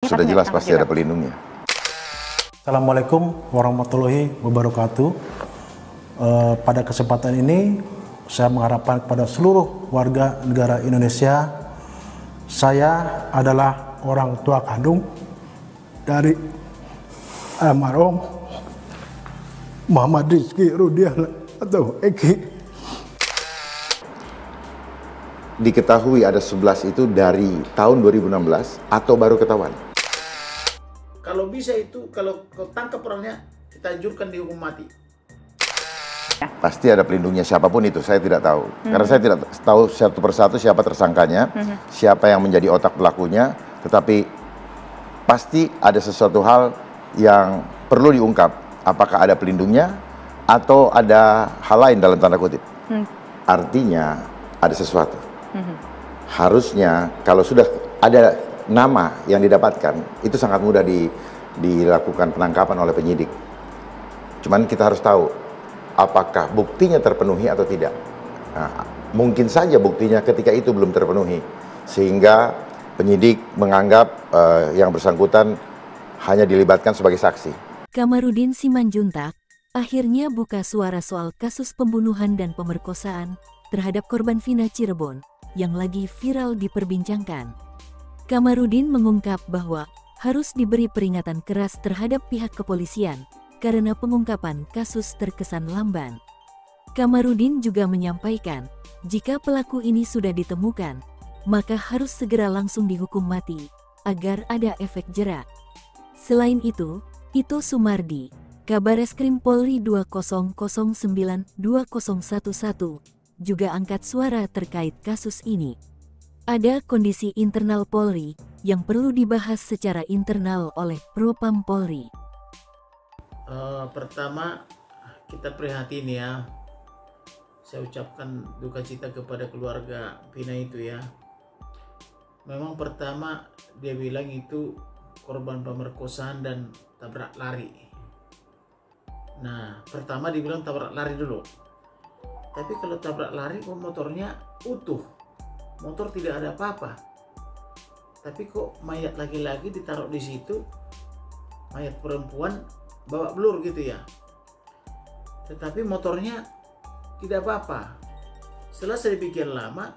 sudah jelas pasti ada pelindungnya. Assalamualaikum warahmatullahi wabarakatuh. Pada kesempatan ini saya mengharapkan kepada seluruh warga negara Indonesia, saya adalah orang tua kandung dari almarhum Muhammad Rizky Rudial atau Eki. Diketahui ada 11 itu dari tahun 2016 atau baru ketahuan? Kalau bisa itu, kalau kau tangkap orangnya, kita anjurkan dihukum mati. Pasti ada pelindungnya siapapun itu, saya tidak tahu. Karena saya tidak tahu satu persatu siapa tersangkanya, siapa yang menjadi otak pelakunya, tetapi pasti ada sesuatu hal yang perlu diungkap. Apakah ada pelindungnya atau ada hal lain dalam tanda kutip. Artinya ada sesuatu. Harusnya kalau sudah ada nama yang didapatkan, itu sangat mudah dilakukan penangkapan oleh penyidik. Cuman kita harus tahu apakah buktinya terpenuhi atau tidak. Nah, mungkin saja buktinya ketika itu belum terpenuhi, sehingga penyidik menganggap yang bersangkutan hanya dilibatkan sebagai saksi. Kamarudin Simanjuntak akhirnya buka suara soal kasus pembunuhan dan pemerkosaan terhadap korban Vina Cirebon yang lagi viral diperbincangkan. Kamarudin mengungkap bahwa harus diberi peringatan keras terhadap pihak kepolisian karena pengungkapan kasus terkesan lamban. Kamarudin juga menyampaikan, jika pelaku ini sudah ditemukan, maka harus segera langsung dihukum mati agar ada efek jera. Selain itu, Ito Sumardi, Kabareskrim Polri 2009-2011 juga angkat suara terkait kasus ini. Ada kondisi internal Polri yang perlu dibahas secara internal oleh Propam Polri. Pertama, kita prihatin ya. Saya ucapkan duka cita kepada keluarga Vina itu ya. Memang pertama dia bilang itu korban pemerkosaan dan tabrak lari. Nah, pertama dibilang tabrak lari dulu. Tapi kalau tabrak lari kok motornya utuh, motor tidak ada apa-apa. Tapi kok mayat laki-laki ditaruh di situ, mayat perempuan bawa blur gitu ya. Tetapi motornya tidak apa-apa. Setelah saya pikir lama,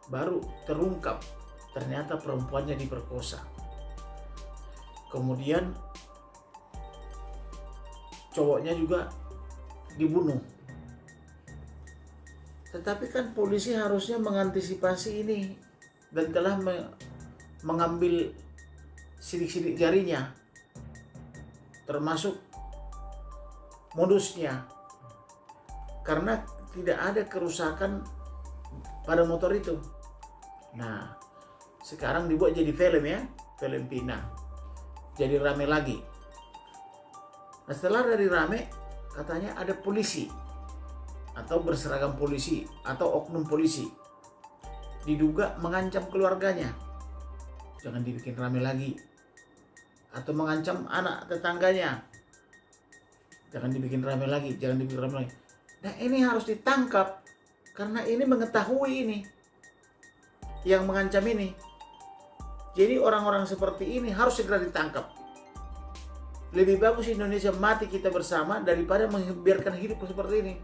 baru terungkap ternyata perempuannya diperkosa. Kemudian cowoknya juga dibunuh. Tetapi kan polisi harusnya mengantisipasi ini dan telah mengambil sidik-sidik jarinya, termasuk modusnya, karena tidak ada kerusakan pada motor itu. Nah, sekarang dibuat jadi film ya, film Vina, jadi rame lagi. Nah, setelah dari rame, katanya ada polisi atau berseragam polisi atau oknum polisi diduga mengancam keluarganya, jangan dibikin rame lagi, atau mengancam anak tetangganya, jangan dibikin rame lagi, jangan dibikin rame lagi. Nah, ini harus ditangkap karena ini mengetahui ini yang mengancam ini. Jadi orang-orang seperti ini harus segera ditangkap. Lebih bagus Indonesia mati kita bersama daripada membiarkan hidup seperti ini.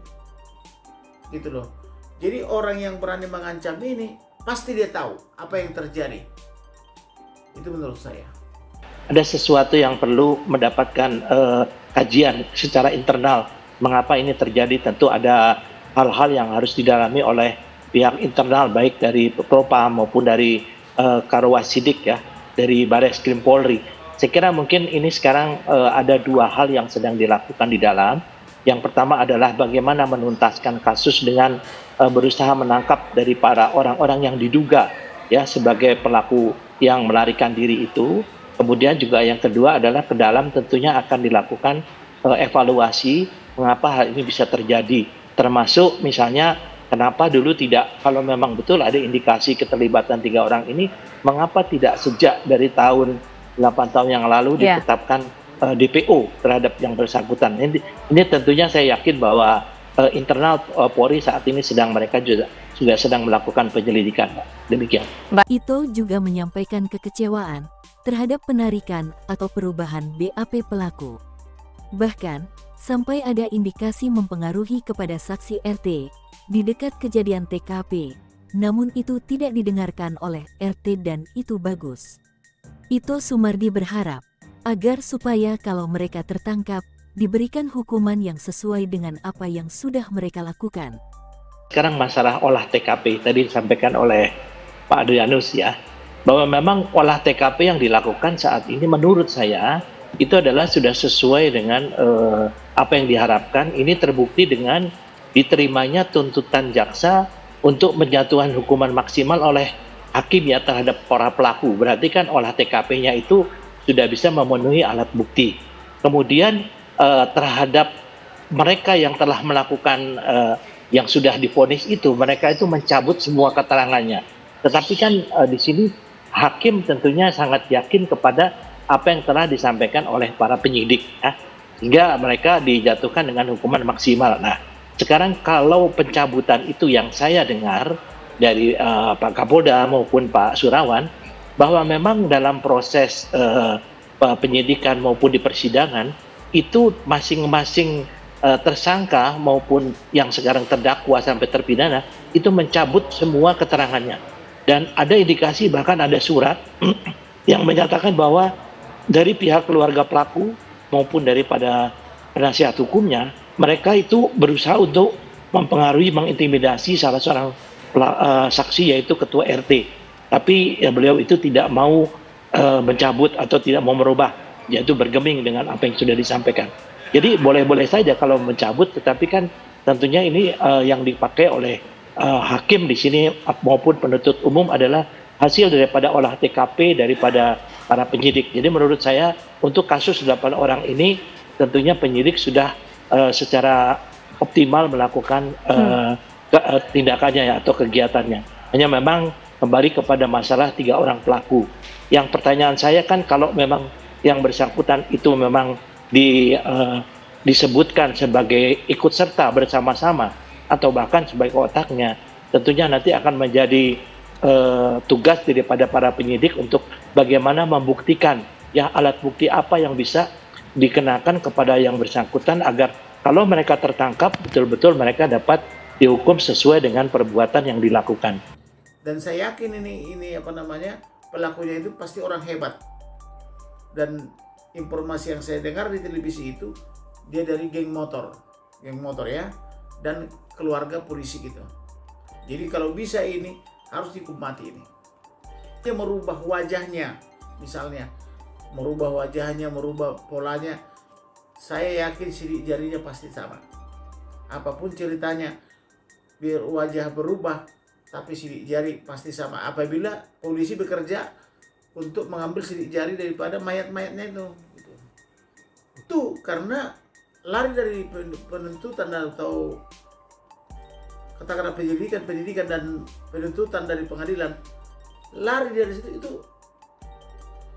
Gitu loh. Jadi orang yang berani mengancam ini pasti dia tahu apa yang terjadi. Itu menurut saya. Ada sesuatu yang perlu mendapatkan kajian secara internal. Mengapa ini terjadi? Tentu ada hal-hal yang harus didalami oleh pihak internal, baik dari Propam maupun dari Karwasidik ya, dari Bareskrim Polri. Saya kira mungkin ini sekarang ada dua hal yang sedang dilakukan di dalam. Yang pertama adalah bagaimana menuntaskan kasus dengan berusaha menangkap dari para orang-orang yang diduga ya sebagai pelaku yang melarikan diri itu. Kemudian juga yang kedua adalah ke dalam tentunya akan dilakukan evaluasi mengapa hal ini bisa terjadi. Termasuk misalnya kenapa dulu tidak, kalau memang betul ada indikasi keterlibatan 3 orang ini, mengapa tidak sejak dari tahun 8 tahun yang lalu ditetapkan DPO terhadap yang bersangkutan. Ini tentunya saya yakin bahwa internal Polri saat ini mereka juga sedang melakukan penyelidikan. Demikian. Ito juga menyampaikan kekecewaan terhadap penarikan atau perubahan BAP pelaku. Bahkan, sampai ada indikasi mempengaruhi kepada saksi RT di dekat kejadian TKP, namun itu tidak didengarkan oleh RT dan itu bagus. Ito Sumardi berharap agar supaya kalau mereka tertangkap, diberikan hukuman yang sesuai dengan apa yang sudah mereka lakukan. Sekarang masalah olah TKP, tadi disampaikan oleh Pak Adrianus ya, bahwa memang olah TKP yang dilakukan saat ini menurut saya itu adalah sudah sesuai dengan apa yang diharapkan. Ini terbukti dengan diterimanya tuntutan jaksa untuk menjatuhkan hukuman maksimal oleh hakim ya terhadap para pelaku. Berarti kan olah TKP-nya itu sudah bisa memenuhi alat bukti. Kemudian terhadap mereka yang telah melakukan yang sudah divonis itu, mereka itu mencabut semua keterangannya. Tetapi kan di sini hakim tentunya sangat yakin kepada apa yang telah disampaikan oleh para penyidik, ya, sehingga mereka dijatuhkan dengan hukuman maksimal. Nah, sekarang kalau pencabutan itu yang saya dengar dari Pak Kapolda maupun Pak Surawan, bahwa memang dalam proses penyidikan maupun di persidangan itu masing-masing tersangka maupun yang sekarang terdakwa sampai terpidana itu mencabut semua keterangannya, dan ada indikasi bahkan ada surat yang menyatakan bahwa dari pihak keluarga pelaku maupun daripada penasihat hukumnya, mereka itu berusaha untuk mempengaruhi, mengintimidasi salah seorang saksi yaitu ketua RT, tapi ya, beliau itu tidak mau mencabut atau tidak mau merubah, yaitu bergeming dengan apa yang sudah disampaikan. Jadi boleh-boleh saja kalau mencabut, tetapi kan tentunya ini yang dipakai oleh hakim di sini maupun penuntut umum adalah hasil daripada olah TKP daripada para penyidik. Jadi menurut saya untuk kasus 8 orang ini tentunya penyidik sudah secara optimal melakukan tindakannya ya, atau kegiatannya. Hanya memang kembali kepada masalah 3 orang pelaku. Yang pertanyaan saya kan kalau memang yang bersangkutan itu memang disebutkan sebagai ikut serta bersama-sama atau bahkan sebagai otaknya, tentunya nanti akan menjadi tugas daripada para penyidik untuk bagaimana membuktikan ya alat bukti apa yang bisa dikenakan kepada yang bersangkutan agar kalau mereka tertangkap betul-betul mereka dapat dihukum sesuai dengan perbuatan yang dilakukan. Dan saya yakin ini apa namanya, pelakunya itu pasti orang hebat. Dan informasi yang saya dengar di televisi itu dia dari geng motor ya, dan keluarga polisi gitu. Jadi kalau bisa ini harus dihukum mati ini. Dia merubah wajahnya, misalnya merubah wajahnya, merubah polanya. Saya yakin sidik jarinya pasti sama. Apapun ceritanya, biar wajah berubah, tapi sidik jari pasti sama. Apabila polisi bekerja untuk mengambil sidik jari daripada mayat-mayatnya itu karena lari dari penuntutan atau katakanlah penyidikan dan penuntutan dari pengadilan, lari dari situ itu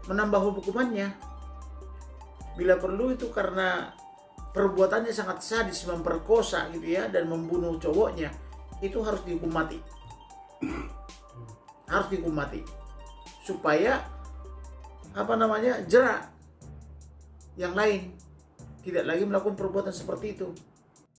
menambah hukumannya. Bila perlu itu karena perbuatannya sangat sadis, memperkosa gitu ya, dan membunuh cowoknya, itu harus dihukum mati. Harus dihukum mati supaya apa namanya, jerak yang lain tidak lagi melakukan perbuatan seperti itu.